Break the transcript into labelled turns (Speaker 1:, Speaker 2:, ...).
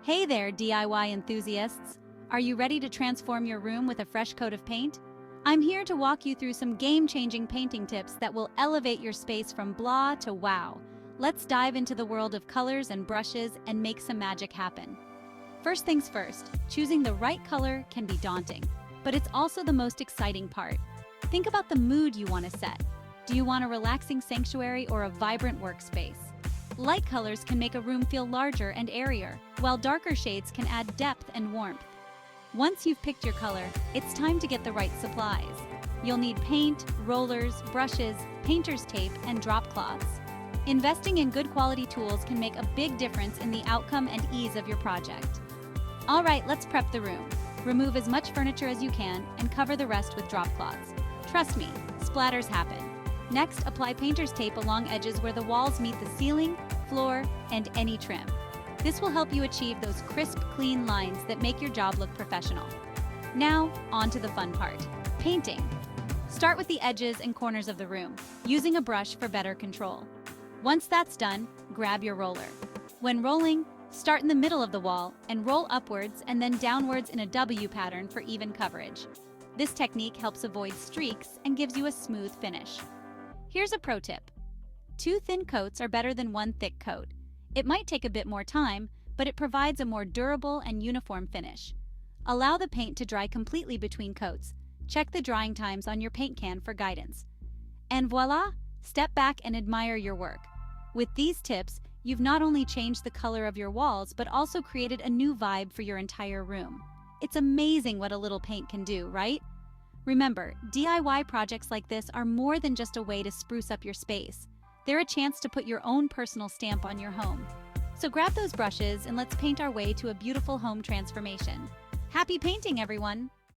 Speaker 1: Hey there, DIY enthusiasts! Are you ready to transform your room with a fresh coat of paint? I'm here to walk you through some game-changing painting tips that will elevate your space from blah to wow. Let's dive into the world of colors and brushes and make some magic happen. First things first, choosing the right color can be daunting, but it's also the most exciting part. Think about the mood you want to set. Do you want a relaxing sanctuary or a vibrant workspace? Light colors can make a room feel larger and airier, while darker shades can add depth and warmth. Once you've picked your color, it's time to get the right supplies. You'll need paint, rollers, brushes, painter's tape, and drop cloths. Investing in good quality tools can make a big difference in the outcome and ease of your project. All right, let's prep the room. Remove as much furniture as you can and cover the rest with drop cloths. Trust me, splatters happen. Next, apply painter's tape along edges where the walls meet the ceiling, floor, and any trim. This will help you achieve those crisp, clean lines that make your job look professional. Now, on to the fun part, painting. Start with the edges and corners of the room, using a brush for better control. Once that's done, grab your roller. When rolling, start in the middle of the wall and roll upwards and then downwards in a W pattern for even coverage. This technique helps avoid streaks and gives you a smooth finish. Here's a pro tip. 2 thin coats are better than 1 thick coat. It might take a bit more time, but it provides a more durable and uniform finish. Allow the paint to dry completely between coats. Check the drying times on your paint can for guidance. And voila! Step back and admire your work. With these tips, you've not only changed the color of your walls, but also created a new vibe for your entire room. It's amazing what a little paint can do, right? Remember, DIY projects like this are more than just a way to spruce up your space. They're a chance to put your own personal stamp on your home. So grab those brushes and let's paint our way to a beautiful home transformation. Happy painting, everyone!